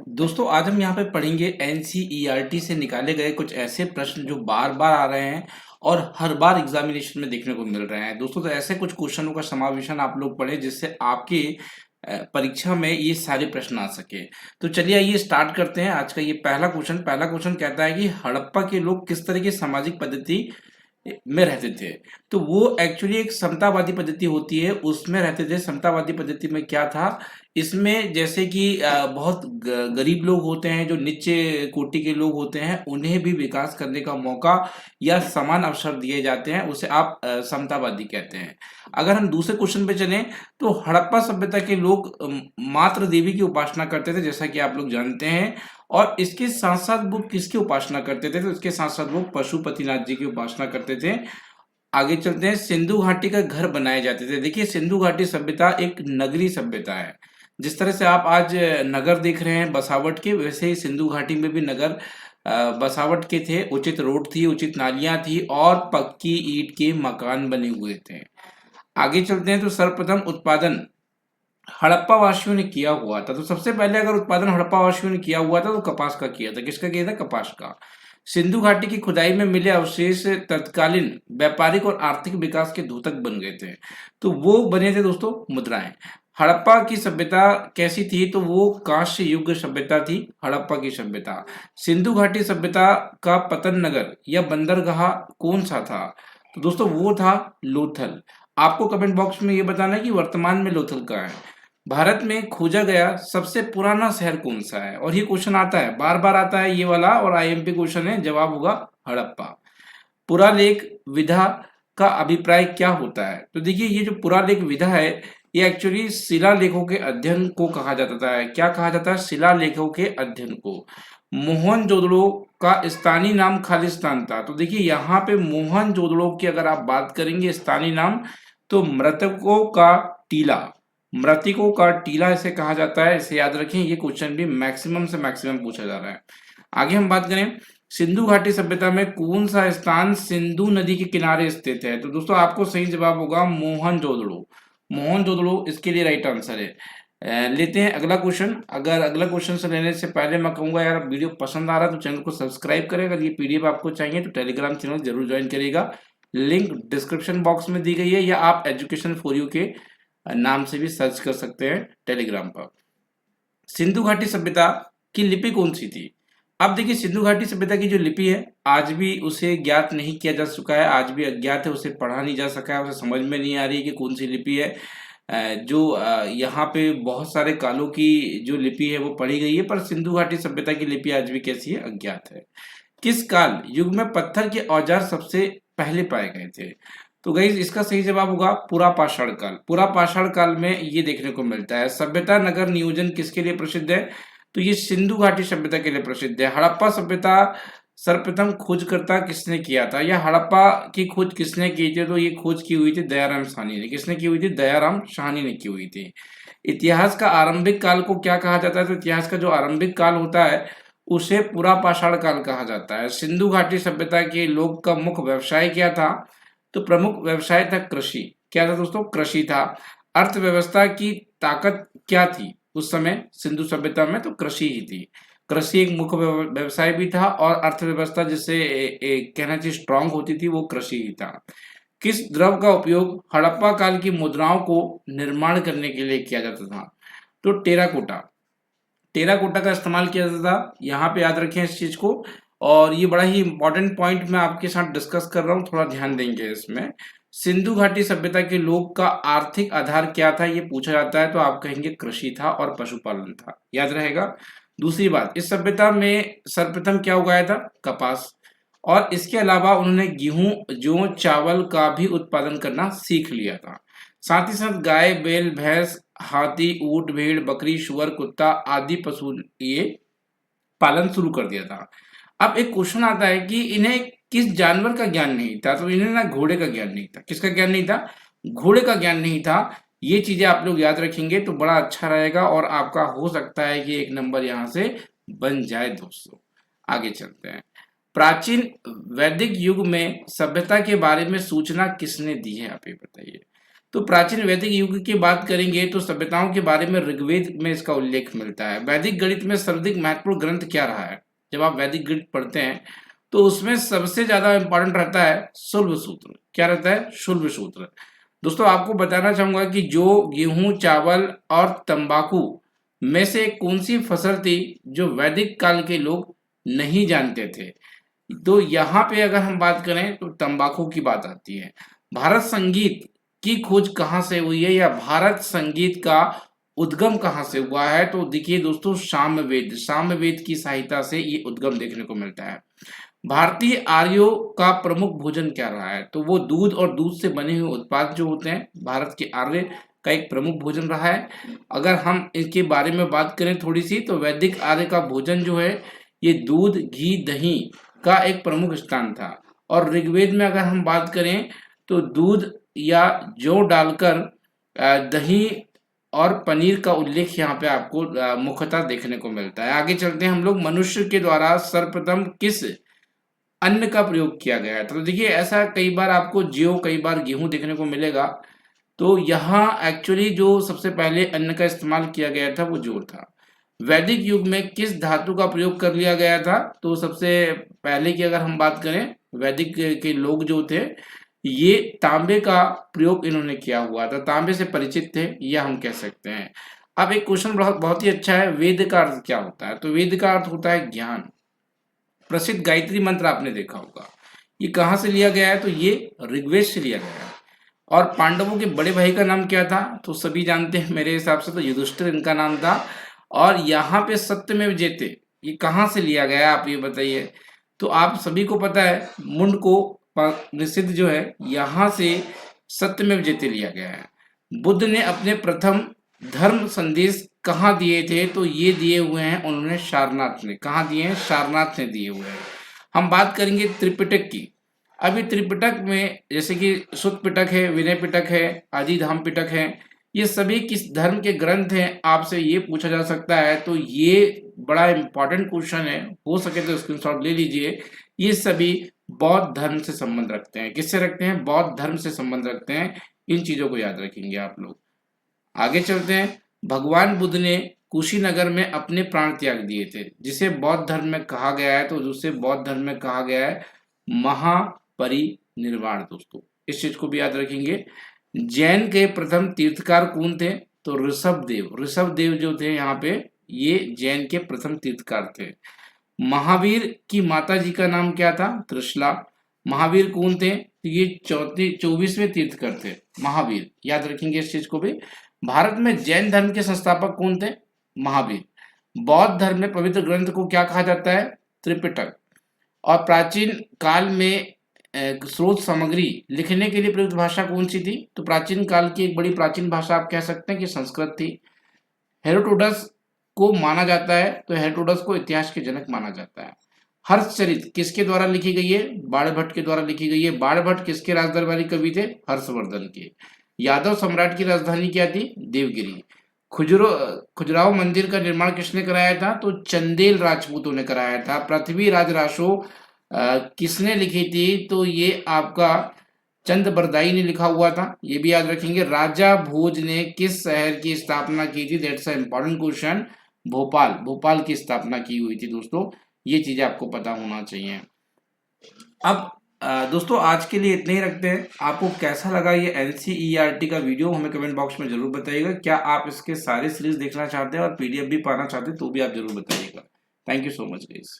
दोस्तों आज हम यहाँ पे पढ़ेंगे एनसीईआरटी से निकाले गए कुछ ऐसे प्रश्न जो बार बार आ रहे हैं और हर बार एग्जामिनेशन में देखने को मिल रहे हैं। दोस्तों तो ऐसे कुछ क्वेश्चनों का समावेशन आप लोग पढ़ें जिससे आपकी परीक्षा में ये सारे प्रश्न आ सके। तो चलिए आइए स्टार्ट करते हैं आज का ये पहला क्वेश्चन कहता है कि हड़प्पा के लोग किस तरह की सामाजिक पद्धति में रहते थे। तो वो एक्चुअली एक समतावादी पद्धति होती है, उसमें रहते थे। समतावादी पद्धति में क्या था, इसमें जैसे कि बहुत गरीब लोग होते हैं, जो नीचे कोटि के लोग होते हैं, उन्हें भी विकास करने का मौका या समान अवसर दिए जाते हैं, उसे आप समतावादी कहते हैं। अगर हम दूसरे क्वेश्चन पे चलें तो हड़प्पा सभ्यता के लोग मात्र देवी की उपासना करते थे, जैसा कि आप लोग जानते हैं। और इसके साथ साथ वो किसकी उपासना करते थे, तो इसके साथ साथ वो पशुपतिनाथ जी की उपासना करते थे। आगे चलते हैं, सिंधु घाटी का घर बनाए जाते थे। देखिए सिंधु घाटी सभ्यता एक नगरी सभ्यता है। जिस तरह से आप आज नगर देख रहे हैं बसावट के, वैसे ही सिंधु घाटी में भी नगर बसावट के थे। उचित रोड थी, उचित नालियां थी और पक्की ईंट के मकान बने हुए थे। आगे चलते हैं तो सर्वप्रथम उत्पादन हड़प्पा वासियों ने किया हुआ था। तो सबसे पहले अगर उत्पादन हड़प्पा वासियों ने किया हुआ था तो कपास का किया था। किसका किया था? कपास का। सिंधु घाटी की खुदाई में मिले अवशेष तत्कालीन व्यापारिक और आर्थिक विकास के द्योतक बन गए थे। तो वो बने थे दोस्तों मुद्राएं। हड़प्पा की सभ्यता कैसी थी, तो वो कांस्य युग सभ्यता थी हड़प्पा की सभ्यता। सिंधु घाटी सभ्यता का पतन नगर या बंदरगाह कौन सा था, तो दोस्तों वो था लोथल। आपको कमेंट बॉक्स में ये बताना है कि वर्तमान में लोथल कहाँ है। भारत में खोजा गया सबसे पुराना शहर कौन सा है, और ये क्वेश्चन आता है, बार बार आता है ये वाला, और आईएमपी क्वेश्चन है। जवाब होगा हड़प्पा। पुरालेख विधा का अभिप्राय क्या होता है, तो देखिए ये जो पुरालेख विधा है, ये एक्चुअली शिलालेखों के अध्ययन को कहा जाता है। क्या कहा जाता है? शिलालेखों के अध्ययन को। मोहनजोदड़ो का स्थानीय नाम खालिस्तान था। तो देखिए यहाँ पे मोहनजोदड़ो की अगर आप बात करेंगे स्थानीय नाम, तो मृतकों का टीला, मृतकों का टीला इसे कहा जाता है। इसे याद रखें, ये क्वेश्चन भी मैक्सिमम से मैक्सिमम पूछा जा रहा है। आगे हम बात करें, सिंधु घाटी सभ्यता में कौन सा स्थान सिंधु नदी के किनारे स्थित है, तो दोस्तों आपको सही जवाब होगा मोहनजोदड़ो। मोहनजोदड़ो इसके लिए राइट आंसर है। लेते हैं अगला क्वेश्चन। अगर अगला क्वेश्चन से लेने से पहले मैं कहूंगा, यार वीडियो पसंद आ रहा है तो चैनल को सब्सक्राइब करें। अगर ये पीडीएफ आपको चाहिए तो टेलीग्राम चैनल जरूर ज्वाइन करिएगा। लिंक डिस्क्रिप्शन बॉक्स में दी गई है, या आप एजुकेशन फॉर यू के नाम से भी सर्च कर सकते हैं टेलीग्राम पर। सिंधु घाटी सभ्यता की लिपि कौन सी थी? अब देखिए सिंधु घाटी सभ्यता की जो लिपि है, आज भी उसे ज्ञात नहीं किया जा चुका है, आज भी अज्ञात है, उसे पढ़ा नहीं जा सका है, उसे समझ में नहीं आ रही है कि कौन सी लिपि है। जो यहाँ पे बहुत सारे कालों की जो लिपि है वो पढ़ी गई है, पर सिंधु घाटी सभ्यता की लिपि आज भी कैसी है? अज्ञात है। किस काल युग में पत्थर के औजार सबसे पहले पाए गए थे, तो गाइस इसका सही जवाब होगा पुरा पाषाण काल। पुरा पाषाण काल में ये देखने को मिलता है। सभ्यता नगर नियोजन किसके लिए प्रसिद्ध है, तो ये सिंधु घाटी सभ्यता के लिए प्रसिद्ध है। हड़प्पा सभ्यता सर्वप्रथम खोजकर्ता किसने किया था, या हड़प्पा की खोज किसने की थी, तो ये खोज की हुई थी दयाराम साहनी ने। किसने की हुई थी? दयाराम साहनी ने की हुई थी। इतिहास का आरंभिक काल को क्या कहा जाता है, तो इतिहास का जो आरंभिक काल होता है उसे पुरा पाषाण काल कहा जाता है। सिंधु घाटी सभ्यता के लोग का मुख्य व्यवसाय क्या था, तो प्रमुख व्यवसाय था कृषि। क्या था दोस्तों? कृषि था। अर्थव्यवस्था की ताकत क्या थी उस समय सिंधु सभ्यता में, तो कृषि ही थी। कृषि एक मुख्य व्यवसाय भी था, और अर्थव्यवस्था जिसे कहना चाहिए स्ट्रांग होती थी, वो कृषि ही था। किस द्रव का उपयोग हड़प्पा काल की मुद्राओं को निर्माण करने के लिए किया जाता था, तो टेराकोटा। टेराकोटा का इस्तेमाल किया जाता था। यहाँ पे याद रखें इस चीज को, और ये बड़ा ही इंपॉर्टेंट पॉइंट मैं आपके साथ डिस्कस कर रहा हूँ, थोड़ा ध्यान देंगे इसमें। सिंधु घाटी सभ्यता के लोग का आर्थिक आधार क्या था, ये पूछा जाता है, तो आप कहेंगे कृषि था और पशुपालन था। याद रहेगा। दूसरी बात, इस सभ्यता में सर्वप्रथम क्या उगाया था? कपास। और इसके अलावा उन्होंने गेहूं, जौ, चावल का भी उत्पादन करना सीख लिया था। साथ ही साथ गाय, बैल, भैंस, हाथी, ऊंट, भेड़, बकरी, सुअर, कुत्ता आदि पशु ये पालन शुरू कर दिया था। अब एक क्वेश्चन आता है कि इन्हें किस जानवर का ज्ञान नहीं था, तो इन्हें ना घोड़े का ज्ञान नहीं था। किसका ज्ञान नहीं था? घोड़े का ज्ञान नहीं था। ये चीजें आप लोग याद रखेंगे तो बड़ा अच्छा रहेगा, और आपका हो सकता है कि एक नंबर यहां से बन जाए दोस्तों। आगे चलते हैं। प्राचीन वैदिक युग में सभ्यता के बारे में सूचना किसने दी है, आप ये बताइए। तो प्राचीन वैदिक युग की बात करेंगे तो सभ्यताओं के बारे में ऋग्वेद में इसका उल्लेख मिलता है। वैदिक गणित में सर्वाधिक महत्वपूर्ण ग्रंथ क्या रहा है? जब आप वैदिक गणित पढ़ते हैं तो उसमें सबसे ज्यादा इंपॉर्टेंट रहता है शुल्ब सूत्र। क्या रहता है? शुल्ब सूत्र। दोस्तों आपको बताना चाहूंगा कि जो गेहूं, चावल और तंबाकू में से कौन सी फसल थी जो वैदिक काल के लोग नहीं जानते थे? तो यहाँ पे अगर हम बात करें तो तंबाकू की बात आती है। भारत संगीत की खोज कहाँ से हुई है, या भारत संगीत का उद्गम कहाँ से हुआ है? तो देखिए दोस्तों, सामवेद की सहायता से ये उद्गम देखने को मिलता है। भारतीय आर्यों का प्रमुख भोजन क्या रहा है? तो वो दूध और दूध से बने हुए उत्पाद जो होते हैं, भारत के आर्य का एक प्रमुख भोजन रहा है। अगर हम इसके बारे में बात करें थोड़ी सी, तो वैदिक आर्य का भोजन जो है ये दूध, घी, दही का एक प्रमुख स्थान था। और ऋग्वेद में अगर हम बात करें तो दूध या जौ डालकर दही और पनीर का उल्लेख यहाँ पे आपको मुख्यतः देखने को मिलता है। आगे चलते हैं हम लोग। मनुष्य के द्वारा सर्वप्रथम किस अन्न का प्रयोग किया गया है? तो देखिए ऐसा कई बार आपको जौ, कई बार गेहूं देखने को मिलेगा। तो यहाँ एक्चुअली जो सबसे पहले अन्न का इस्तेमाल किया गया था वो जौ था। वैदिक युग में किस धातु का प्रयोग कर लिया गया था? तो सबसे पहले की अगर हम बात करें, वैदिक के लोग जो थे ये तांबे का प्रयोग इन्होंने किया हुआ था, तांबे से परिचित थे, यह हम कह सकते हैं। अब एक क्वेश्चन बहुत ही अच्छा है, वेद का अर्थ क्या होता है? तो वेद का अर्थ होता है ज्ञान। प्रसिद्ध गायत्री मंत्र आपने देखा होगा, ये कहाँ से लिया गया है? तो ये ऋग्वेद से लिया गया है। और पांडवों के बड़े भाई का नाम क्या था? तो सभी जानते हैं मेरे हिसाब से, तो युधिष्ठिर इनका नाम था। और यहाँ पे सत्यमेव जयते ये कहाँ से लिया गया है, आप ये बताइए। तो आप सभी को पता है मुंड को निषिद्ध जो है यहाँ से सत्यमेव जयते लिया गया है। बुद्ध ने अपने प्रथम धर्म संदेश कहाँ दिए थे? तो ये दिए हुए हैं उन्होंने सारनाथ में। कहाँ दिए हैं? सारनाथ में दिए हुए हैं। हम बात करेंगे त्रिपिटक की। अभी त्रिपिटक में जैसे कि सुत्त पिटक है, विनय पिटक है, आदिधाम पिटक है, ये सभी किस धर्म के ग्रंथ हैं? आपसे ये पूछा जा सकता है। तो ये बड़ा इंपॉर्टेंट क्वेश्चन है, हो सके तो स्क्रीनशॉट ले लीजिए। ये सभी बौद्ध धर्म से संबंध रखते हैं। किससे रखते हैं? बौद्ध धर्म से संबंध रखते हैं। इन चीजों को याद रखेंगे आप लोग। आगे चलते हैं। भगवान बुद्ध ने कुशीनगर में अपने प्राण त्याग दिए थे, जिसे बौद्ध धर्म में कहा गया है। तो जिसे बौद्ध धर्म में कहा गया है महापरिनिर्वाण। दोस्तों इस चीज को भी याद रखेंगे। जैन के प्रथम तीर्थकार कौन थे? तो ऋषभदेव जो थे यहाँ पे, ये जैन के प्रथम तीर्थकार थे। महावीर की माता जी का नाम क्या था? त्रिशला। महावीर कौन थे? ये 24वें तीर्थकर थे महावीर, याद रखेंगे इस चीज को भी। भारत में जैन धर्म के संस्थापक कौन थे? महावीर। बौद्ध धर्म में पवित्र ग्रंथ को क्या कहा जाता है? त्रिपिटक। और प्राचीन काल में स्रोत सामग्री लिखने के लिए प्रयुक्त भाषा कौन सी थी? तो प्राचीन काल की एक बड़ी प्राचीन भाषा आप कह सकते हैं कि संस्कृत थी। हेरोडोटस को माना जाता है, तो हेरोडोटस को इतिहास के जनक माना जाता है। हर्षचरित किसके द्वारा लिखी गई है? बाणभट्ट के द्वारा लिखी गई है। बाणभट्ट किसके राजदरबारी कवि थे? हर्षवर्धन के। यादव सम्राट की राजधानी क्या थी? देवगिरी। खजुराहो मंदिर का निर्माण किसने कराया था? तो चंदेल राजपूतों ने कराया था। पृथ्वी राज रासो किसने लिखी थी? तो ये आपका चंद बरदाई ने लिखा हुआ था, ये भी याद रखेंगे। राजा भोज ने किस शहर की स्थापना की थी? That's a important question. Bhopal की स्थापना की हुई थी दोस्तों, ये चीजें आपको पता होना चाहिए। अब दोस्तों आज के लिए इतने ही रखते हैं। आपको कैसा लगा ये एनसीईआरटी का वीडियो, हमें कमेंट बॉक्स में जरूर बताइएगा। क्या आप इसके सारे सीरीज देखना चाहते हैं और पीडीएफ भी पाना चाहते हैं तो भी आप जरूर बताइएगा। Thank you so much guys.